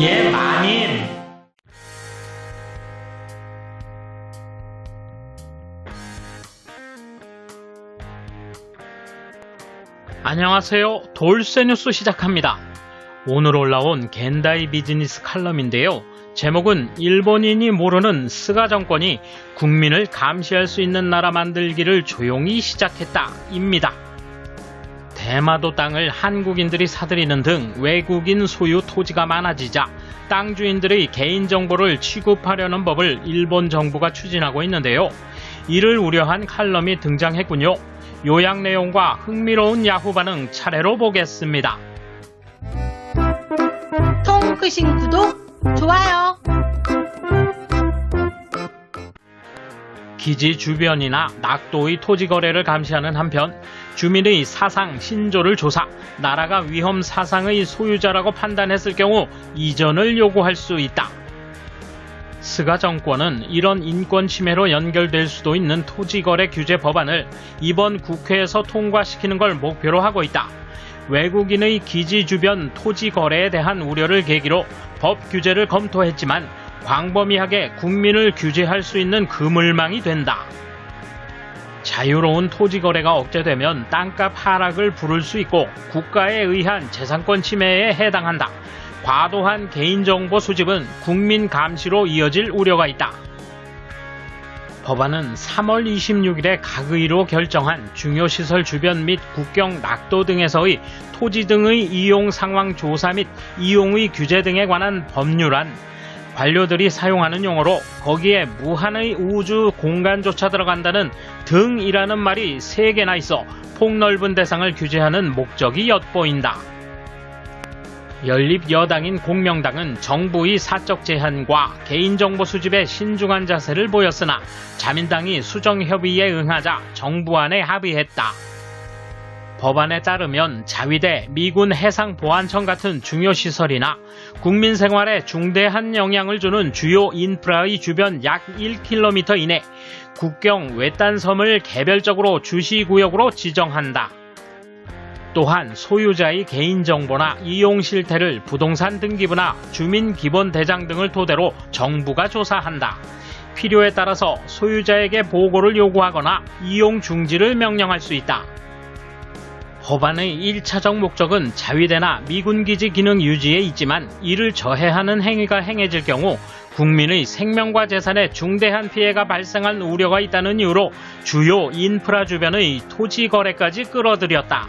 예, 마님. 안녕하세요. 돌쇠뉴스 시작합니다. 오늘 올라온 겐다이 비즈니스 칼럼인데요. 제목은 일본인이 모르는 스가 정권이 국민을 감시할 수 있는 나라 만들기를 조용히 시작했다 입니다. 대마도 땅을 한국인들이 사들이는 등 외국인 소유 토지가 많아지자 땅 주인들의 개인정보를 취급하려는 법을 일본 정부가 추진하고 있는데요. 이를 우려한 칼럼이 등장했군요. 요약 내용과 흥미로운 야후 반응 차례로 보겠습니다. 통 크신 구독, 좋아요. 기지 주변이나 낙도의 토지 거래를 감시하는 한편 주민의 사상, 신조를 조사, 나라가 위험 사상의 소유자라고 판단했을 경우 이전을 요구할 수 있다. 스가 정권은 이런 인권 침해로 연결될 수도 있는 토지 거래 규제 법안을 이번 국회에서 통과시키는 걸 목표로 하고 있다. 외국인의 기지 주변 토지 거래에 대한 우려를 계기로 법 규제를 검토했지만 광범위하게 국민을 규제할 수 있는 그물망이 된다. 자유로운 토지 거래가 억제되면 땅값 하락을 부를 수 있고 국가에 의한 재산권 침해에 해당한다. 과도한 개인정보 수집은 국민 감시로 이어질 우려가 있다. 법안은 3월 26일에 각의로 결정한 중요시설 주변 및 국경 낙도 등에서의 토지 등의 이용 상황 조사 및 이용의 규제 등에 관한 법률안, 관료들이 사용하는 용어로 거기에 무한의 우주 공간조차 들어간다는 등이라는 말이 3개나 있어 폭넓은 대상을 규제하는 목적이 엿보인다. 연립 여당인 공명당은 정부의 사적 제한과 개인정보 수집에 신중한 자세를 보였으나 자민당이 수정협의에 응하자 정부안에 합의했다. 법안에 따르면 자위대, 미군 해상보안청 같은 중요시설이나 국민 생활에 중대한 영향을 주는 주요 인프라의 주변 약 1km 이내 국경 외딴 섬을 개별적으로 주시구역으로 지정한다. 또한 소유자의 개인정보나 이용 실태를 부동산 등기부나 주민기본대장 등을 토대로 정부가 조사한다. 필요에 따라서 소유자에게 보고를 요구하거나 이용 중지를 명령할 수 있다. 법안의 1차적 목적은 자위대나 미군기지 기능 유지에 있지만 이를 저해하는 행위가 행해질 경우 국민의 생명과 재산에 중대한 피해가 발생할 우려가 있다는 이유로 주요 인프라 주변의 토지 거래까지 끌어들였다.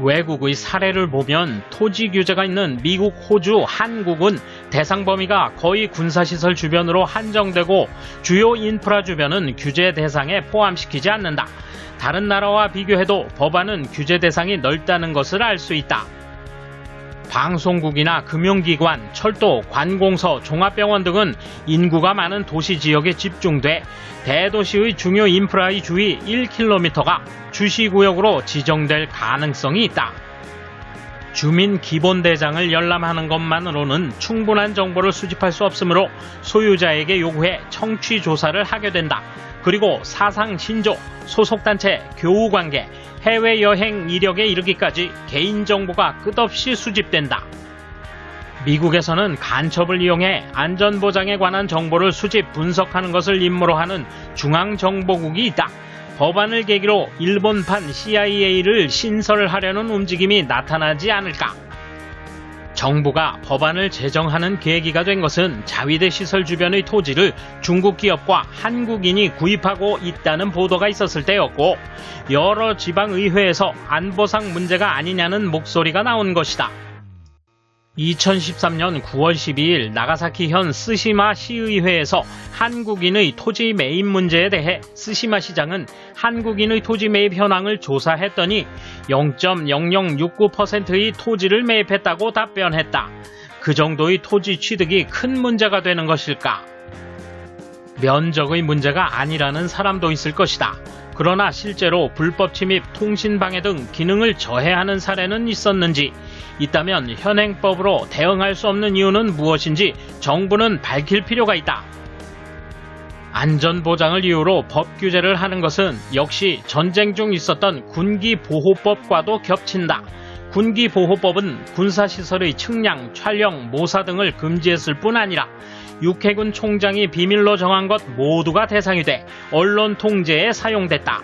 외국의 사례를 보면 토지 규제가 있는 미국, 호주, 한국은 대상 범위가 거의 군사시설 주변으로 한정되고 주요 인프라 주변은 규제 대상에 포함시키지 않는다. 다른 나라와 비교해도 법안은 규제 대상이 넓다는 것을 알 수 있다. 방송국이나 금융기관, 철도, 관공서, 종합병원 등은 인구가 많은 도시 지역에 집중돼 대도시의 중요 인프라의 주위 1km가 주시구역으로 지정될 가능성이 있다. 주민 기본대장을 열람하는 것만으로는 충분한 정보를 수집할 수 없으므로 소유자에게 요구해 청취 조사를 하게 된다. 그리고 사상, 신조, 소속단체, 교우관계, 해외여행 이력에 이르기까지 개인정보가 끝없이 수집된다. 미국에서는 간첩을 이용해 안전보장에 관한 정보를 수집, 분석하는 것을 임무로 하는 중앙정보국이 있다. 법안을 계기로 일본판 CIA를 신설하려는 움직임이 나타나지 않을까? 정부가 법안을 제정하는 계기가 된 것은 자위대 시설 주변의 토지를 중국 기업과 한국인이 구입하고 있다는 보도가 있었을 때였고 여러 지방의회에서 안보상 문제가 아니냐는 목소리가 나온 것이다. 2013년 9월 12일 나가사키현 스시마 시의회에서 한국인의 토지 매입 문제에 대해 스시마 시장은 한국인의 토지 매입 현황을 조사했더니 0.0069%의 토지를 매입했다고 답변했다. 그 정도의 토지 취득이 큰 문제가 되는 것일까? 면적의 문제가 아니라는 사람도 있을 것이다. 그러나 실제로 불법 침입, 통신방해 등 기능을 저해하는 사례는 있었는지, 있다면 현행법으로 대응할 수 없는 이유는 무엇인지 정부는 밝힐 필요가 있다. 안전보장을 이유로 법 규제를 하는 것은 역시 전쟁 중 있었던 군기보호법과도 겹친다. 군기보호법은 군사시설의 측량, 촬영, 모사 등을 금지했을 뿐 아니라 육해군 총장이 비밀로 정한 것 모두가 대상이 돼 언론 통제에 사용됐다.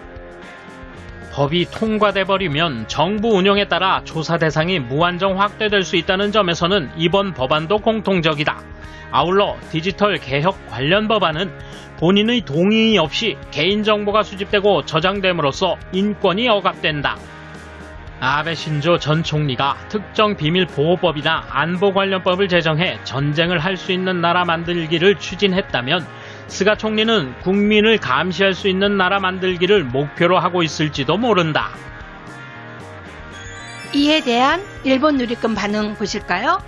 법이 통과돼 버리면 정부 운영에 따라 조사 대상이 무한정 확대될 수 있다는 점에서는 이번 법안도 공통적이다. 아울러 디지털 개혁 관련 법안은 본인의 동의 없이 개인정보가 수집되고 저장됨으로써 인권이 억압된다. 아베 신조 전 총리가 특정 비밀보호법이나 안보 관련법을 제정해 전쟁을 할 수 있는 나라 만들기를 추진했다면 스가 총리는 국민을 감시할 수 있는 나라 만들기를 목표로 하고 있을지도 모른다. 이에 대한 일본 누리꾼 반응 보실까요?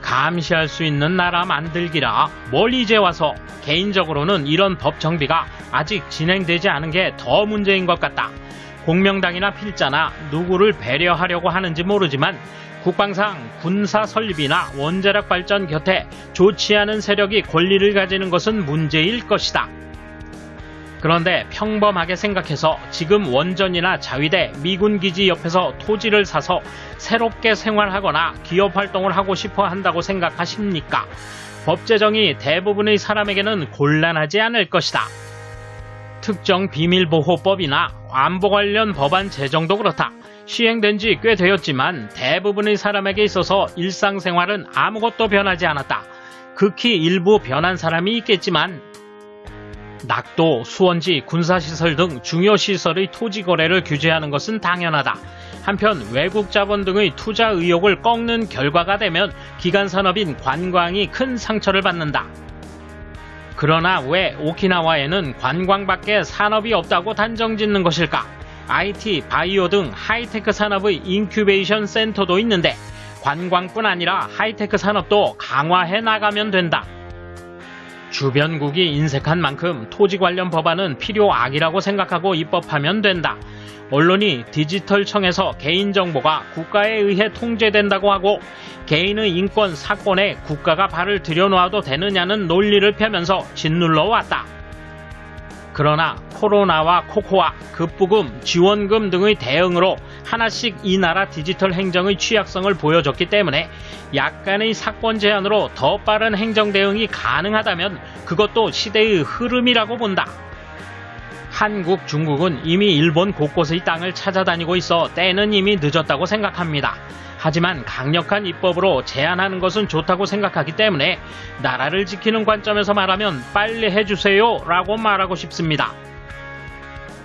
감시할 수 있는 나라 만들기라 뭘 이제 와서. 개인적으로는 이런 법 정비가 아직 진행되지 않은 게 더 문제인 것 같다. 공명당이나 필자나 누구를 배려하려고 하는지 모르지만 국방상 군사 설립이나 원자력 발전 곁에 좋지 않은 세력이 권리를 가지는 것은 문제일 것이다. 그런데 평범하게 생각해서 지금 원전이나 자위대, 미군 기지 옆에서 토지를 사서 새롭게 생활하거나 기업 활동을 하고 싶어 한다고 생각하십니까? 법 제정이 대부분의 사람에게는 곤란하지 않을 것이다. 특정 비밀보호법이나 안보 관련 법안 제정도 그렇다. 시행된 지 꽤 되었지만 대부분의 사람에게 있어서 일상생활은 아무것도 변하지 않았다. 극히 일부 변한 사람이 있겠지만 낙도, 수원지, 군사시설 등 중요 시설의 토지 거래를 규제하는 것은 당연하다. 한편 외국 자본 등의 투자 의욕을 꺾는 결과가 되면 기간 산업인 관광이 큰 상처를 받는다. 그러나 왜 오키나와에는 관광밖에 산업이 없다고 단정짓는 것일까? IT, 바이오 등 하이테크 산업의 인큐베이션 센터도 있는데 관광뿐 아니라 하이테크 산업도 강화해 나가면 된다. 주변국이 인색한 만큼 토지 관련 법안은 필요악이라고 생각하고 입법하면 된다. 언론이 디지털청에서 개인정보가 국가에 의해 통제된다고 하고 개인의 인권 사건에 국가가 발을 들여놓아도 되느냐는 논리를 펴면서 짓눌러 왔다. 그러나 코로나와 코코아, 급부금, 지원금 등의 대응으로 하나씩 이 나라 디지털 행정의 취약성을 보여줬기 때문에 약간의 사건 제한으로 더 빠른 행정 대응이 가능하다면 그것도 시대의 흐름이라고 본다. 한국, 중국은 이미 일본 곳곳의 땅을 찾아다니고 있어 때는 이미 늦었다고 생각합니다. 하지만 강력한 입법으로 제한하는 것은 좋다고 생각하기 때문에 나라를 지키는 관점에서 말하면 빨리 해주세요 라고 말하고 싶습니다.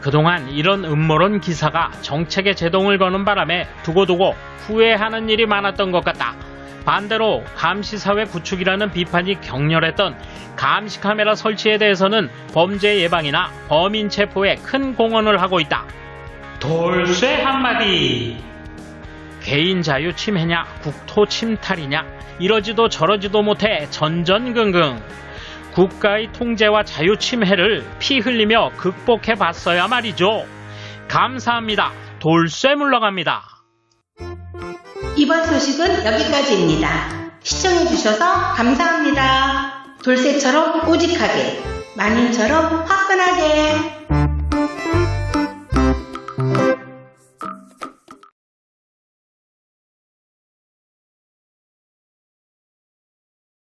그동안 이런 음모론 기사가 정책에 제동을 거는 바람에 두고두고 후회하는 일이 많았던 것 같다. 반대로 감시사회 구축이라는 비판이 격렬했던 감시카메라 설치에 대해서는 범죄 예방이나 범인 체포에 큰 공헌을 하고 있다. 돌쇠 한마디. 개인 자유 침해냐 국토 침탈이냐 이러지도 저러지도 못해 전전긍긍. 국가의 통제와 자유 침해를 피 흘리며 극복해 봤어야 말이죠. 감사합니다. 돌쇠 물러갑니다. 이번 소식은 여기까지입니다. 시청해주셔서 감사합니다. 돌쇠처럼 오직하게, 마님처럼 화끈하게.